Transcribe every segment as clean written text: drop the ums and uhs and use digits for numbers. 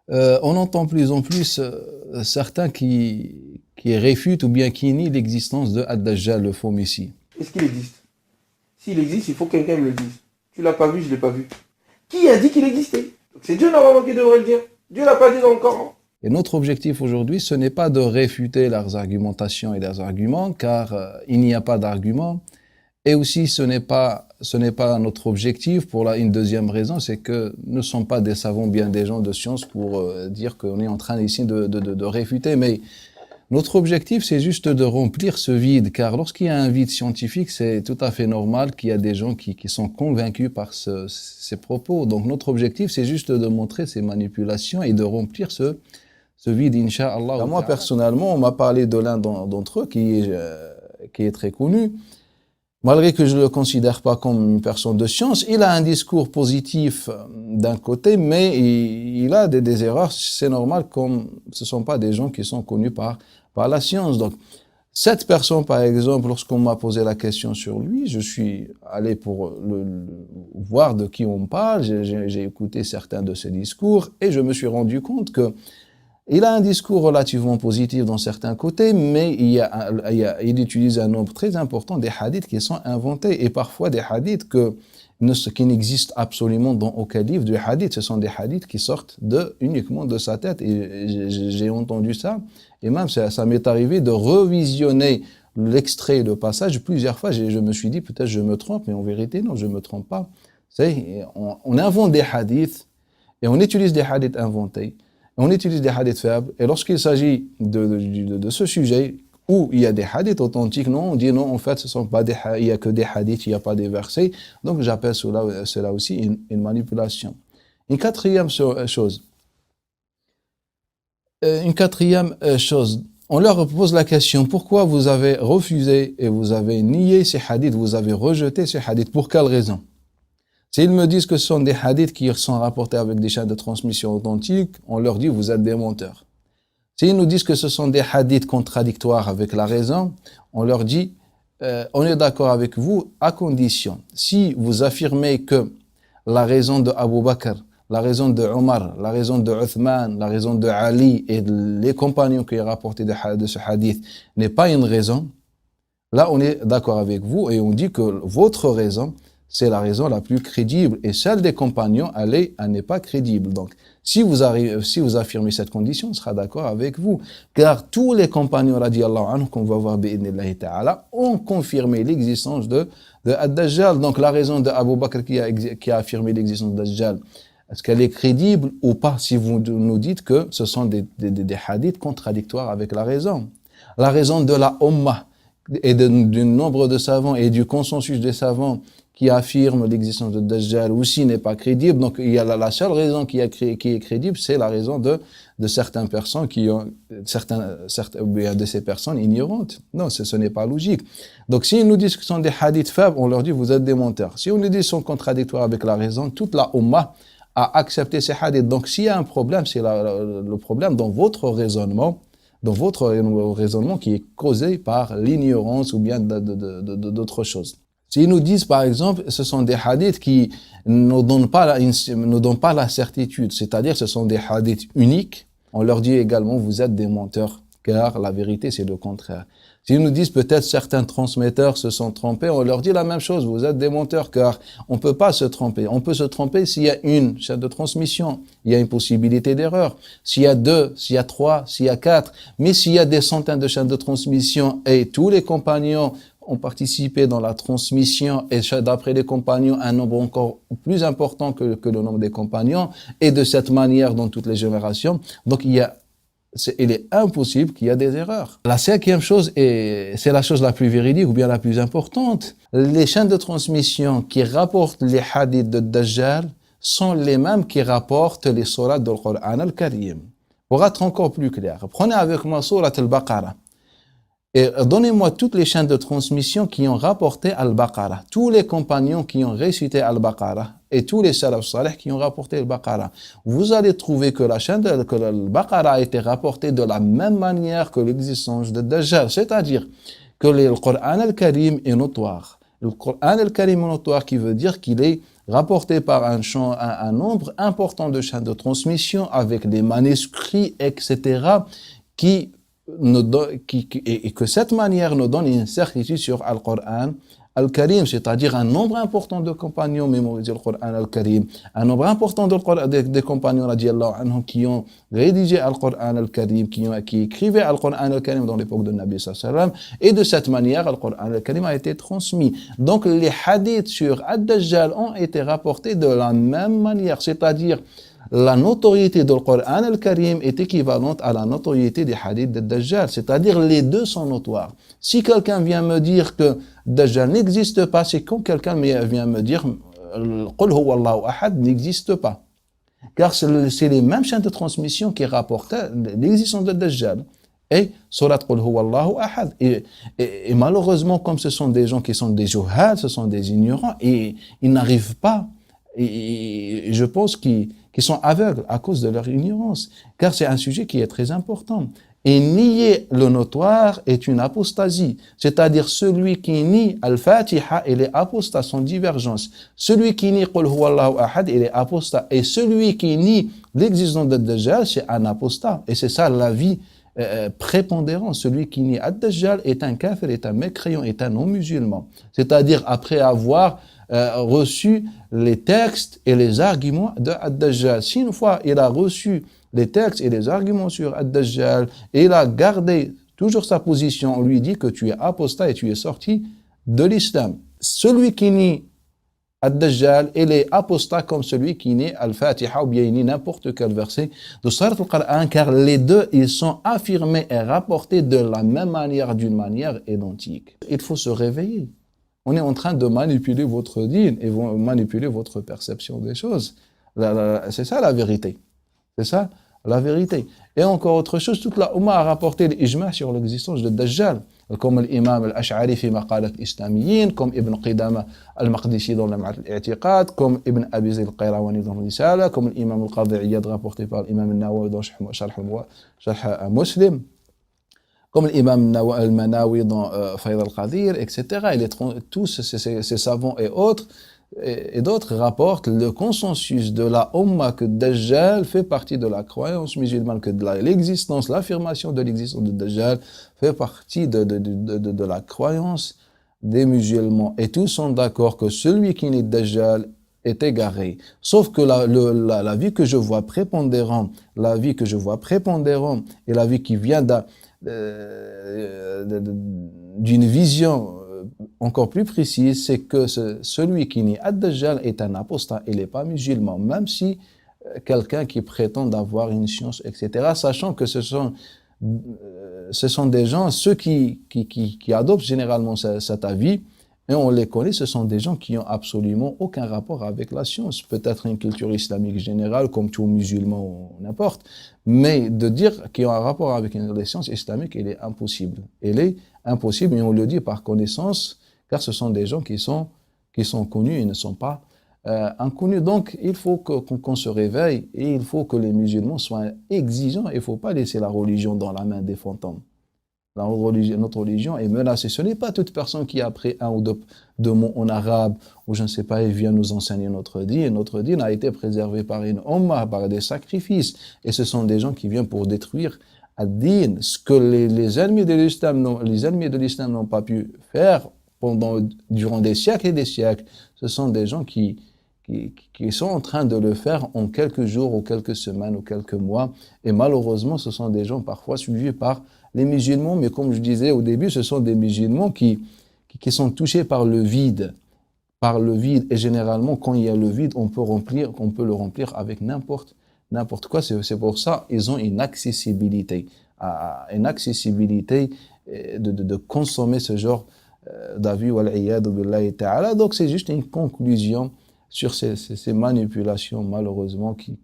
On entend plus en plus certains qui réfutent ou bien qui nient l'existence de Ad-Dajjal, le faux messie. Est-ce qu'il existe? S'il existe, il faut que quelqu'un me le dise. Tu l'as pas vu, je l'ai pas vu. Qui a dit qu'il existait? Donc c'est Dieu normalement qui devrait le dire. Dieu l'a pas dit dans le Coran. Et notre objectif aujourd'hui, ce n'est pas de réfuter leurs argumentations et leurs arguments, car il n'y a pas d'argument. Et aussi, ce n'est pas notre objectif pour une deuxième raison, c'est que nous ne sommes pas des savants, bien des gens de science pour dire qu'on est en train ici de réfuter. Mais notre objectif, c'est juste de remplir ce vide, car lorsqu'il y a un vide scientifique, c'est tout à fait normal qu'il y a des gens qui sont convaincus par ces propos. Donc notre objectif, c'est juste de montrer ces manipulations et de remplir ce vide, Inch'Allah. Moi, personnellement, on m'a parlé de l'un d'entre eux qui est très connu. Malgré que je ne le considère pas comme une personne de science, il a un discours positif d'un côté, mais il a des erreurs. C'est normal, comme ce ne sont pas des gens qui sont connus par la science. Donc, cette personne, par exemple, lorsqu'on m'a posé la question sur lui, je suis allé pour voir de qui on parle, j'ai écouté certains de ses discours et je me suis rendu compte que il a un discours relativement positif dans certains côtés, mais il utilise un nombre très important des hadiths qui sont inventés, et parfois des hadiths qui n'existent absolument dans aucun livre du hadith. Ce sont des hadiths qui sortent uniquement de sa tête, et j'ai entendu ça, et même ça m'est arrivé de revisionner l'extrait, le passage, plusieurs fois. Je me suis dit, peut-être je me trompe, mais en vérité, non, je me trompe pas. On invente des hadiths, et on utilise des hadiths inventés. On utilise des hadiths faibles, et lorsqu'il s'agit de ce sujet où il y a des hadiths authentiques, non, on dit non, en fait, il n'y a que des hadiths, il n'y a pas des versets. Donc j'appelle cela aussi une manipulation. Une quatrième chose, on leur pose la question, pourquoi vous avez refusé et vous avez nié ces hadiths, vous avez rejeté ces hadiths, pour quelle raison? S'ils me disent que ce sont des hadiths qui sont rapportés avec des chaînes de transmission authentiques, on leur dit vous êtes des menteurs. S'ils nous disent que ce sont des hadiths contradictoires avec la raison, on leur dit on est d'accord avec vous à condition. Si vous affirmez que la raison de Abu Bakr, la raison de Omar, la raison de Uthman, la raison de Ali et les compagnons qui ont rapporté de ce hadith n'est pas une raison, là on est d'accord avec vous et on dit que votre raison, c'est la raison la plus crédible, et celle des compagnons, elle n'est pas crédible. Donc, si vous affirmez cette condition, on sera d'accord avec vous. Car tous les compagnons, radiyallahu anhu, qu'on va voir, bi'idhnillahi ta'ala, ont confirmé l'existence de Ad-Dajjal. Donc, la raison de Abu Bakr qui a affirmé l'existence de Ad-Dajjal, est-ce qu'elle est crédible ou pas, si vous nous dites que ce sont des hadiths contradictoires avec la raison? La raison de la Ummah et du nombre de savants et du consensus des savants qui affirme l'existence de Dajjal aussi n'est pas crédible. Donc, il y a la seule raison qui est crédible, c'est la raison de certaines personnes de ces personnes ignorantes. Non, ce n'est pas logique. Donc, s'ils nous disent que ce sont des hadiths faibles, on leur dit vous êtes des menteurs. Si on nous dit qu'ils sont contradictoires avec la raison, toute la Ummah a accepté ces hadiths. Donc, s'il y a un problème, c'est le problème dans votre raisonnement, qui est causé par l'ignorance ou bien d'autres choses. S'ils nous disent, par exemple, ce sont des hadiths qui ne donnent pas la certitude, c'est-à-dire ce sont des hadiths uniques, on leur dit également, vous êtes des menteurs, car la vérité, c'est le contraire. S'ils nous disent, peut-être certains transmetteurs se sont trompés, on leur dit la même chose, vous êtes des menteurs, car on peut pas se tromper. On peut se tromper s'il y a une chaîne de transmission, il y a une possibilité d'erreur. S'il y a 2, s'il y a 3, s'il y a 4, mais s'il y a des centaines de chaînes de transmission et tous les compagnons ont participé dans la transmission, et d'après les compagnons, un nombre encore plus important que le nombre des compagnons, et de cette manière dans toutes les générations. Donc il est impossible qu'il y ait des erreurs. La cinquième chose, et c'est la chose la plus véridique ou bien la plus importante, les chaînes de transmission qui rapportent les hadiths de Dajjal sont les mêmes qui rapportent les sourates du Coran al-Karim. Pour être encore plus clair, prenez avec moi sourate al-Baqarah. Et donnez-moi toutes les chaînes de transmission qui ont rapporté Al-Baqarah, tous les compagnons qui ont récité Al-Baqarah et tous les salaf salih qui ont rapporté Al-Baqarah. Vous allez trouver que Al-Baqarah a été rapportée de la même manière que l'existence de Dajjal, c'est-à-dire que le Coran al-Karim est notoire. Le Coran al-Karim est notoire qui veut dire qu'il est rapportés par un nombre important de chaînes de transmission avec des manuscrits, etc., et que cette manière nous donne une certitude sur Al-Qur'an Al-Karim, c'est-à-dire un nombre important de compagnons mémorisés le Qur'an Al-Karim, un nombre important des compagnons radiallahu anhum qui ont rédigé Al-Qur'an Al-Karim, qui écrivaient Al-Qur'an Al-Karim dans l'époque de Nabi sallallahu alayhi wa sallam, et de cette manière, Al-Qur'an Al-Karim a été transmis. Donc les hadiths sur Ad-Dajjal ont été rapportés de la même manière, c'est-à-dire la notoriété du Coran al-Karim est équivalente à la notoriété des hadiths de Dajjal. C'est-à-dire, les deux sont notoires. Si quelqu'un vient me dire que Dajjal n'existe pas, c'est quand quelqu'un vient me dire Qul huwa Allahu ahad n'existe pas. Car c'est les mêmes chaînes de transmission qui rapportent l'existence de Dajjal. Et Surat Qul huwa Allahu ahad. Et malheureusement, comme ce sont des gens qui sont des juhal, ce sont des ignorants, et ils n'arrivent pas. Et je pense qu'ils sont aveugles à cause de leur ignorance, car c'est un sujet qui est très important. Et nier le notoire est une apostasie, c'est-à-dire celui qui nie Al-Fatiha, il est apostat, sans divergence. Celui qui nie Qul huwa Allahu ahad, il est apostat. Et celui qui nie l'existence de Dajjal, c'est un apostat. Et c'est ça l'avis prépondérant. Celui qui nie Ad-Dajjal est un kafir, est un mécréant, est un non-musulman. C'est-à-dire après avoir reçu les textes et les arguments de Ad-Dajjal. Si une fois il a reçu les textes et les arguments sur Ad-Dajjal et il a gardé toujours sa position, on lui dit que tu es apostat et tu es sorti de l'islam. Celui qui nie Ad-Dajjal, il est apostat comme celui qui nie Al-Fatiha ou bien il nie n'importe quel verset de Surat Al-Qur'an, car les deux, ils sont affirmés et rapportés de la même manière, d'une manière identique. Il faut se réveiller. On est en train de manipuler votre dîne et manipuler votre perception des choses. C'est ça la vérité. C'est ça la vérité. Et encore autre chose, toute la Ummah a rapporté l'ijma' sur l'existence de Dajjal, comme l'imam al-Ash'ari fi maqalat islamiyyin, comme Ibn Qidama al-Maqdisi dans la Ma'at al-I'tiqad, comme Ibn Abi Zayd al-Qayrawani dans l'Isala, comme l'imam al-Qadi Iyad rapporté par l'imam al-Nawawi dans Sharh Muslim, comme l'imam al-Manawi dans Fayd al-Qadir, etc. Tous ces savants et autres, et d'autres rapportent le consensus de la Ummah que Dajjal fait partie de la croyance musulmane, que l'existence, l'affirmation de l'existence de Dajjal fait partie de la croyance des musulmans. Et tous sont d'accord que celui qui nie Dajjal est égaré. Sauf que la vie que je vois prépondérant, et la vie qui vient d'une vision encore plus précise, c'est que celui qui nie Ad-Dajjal est un apostat, il n'est pas musulman, même si quelqu'un qui prétend avoir une science, etc., sachant que ce sont des gens, ceux qui adoptent généralement cet avis, et on les connaît, ce sont des gens qui n'ont absolument aucun rapport avec la science. Peut-être une culture islamique générale, comme tout musulman ou n'importe, mais de dire qu'ils ont un rapport avec les sciences islamiques, il est impossible. Il est impossible, et on le dit par connaissance, car ce sont des gens qui sont connus et ne sont pas inconnus. Donc, il faut qu'on se réveille, et il faut que les musulmans soient exigeants. Il ne faut pas laisser la religion dans la main des fantômes. Notre religion est menacée. Ce n'est pas toute personne qui a appris un ou deux mots en arabe, ou je ne sais pas, et vient nous enseigner notre dîn. Notre dîn a été préservé par une ummah, par des sacrifices. Et ce sont des gens qui viennent pour détruire ad-din. Ce que les ennemis de l'islam n'ont pas pu faire durant des siècles et des siècles, ce sont des gens qui sont en train de le faire en quelques jours, ou quelques semaines, ou quelques mois. Et malheureusement, ce sont des gens parfois suivis par les musulmans, mais comme je disais au début, ce sont des musulmans qui sont touchés par le vide. Et généralement, quand il y a le vide, on peut le remplir avec n'importe quoi. C'est pour ça ils ont une accessibilité de consommer ce genre d'avis. Donc c'est juste une conclusion sur ces manipulations, malheureusement, qui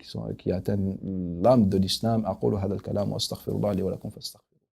atteignent l'âme de l'islam. أقول هذا الكلام وأستغفر الله لي ولكم فاستغفروه.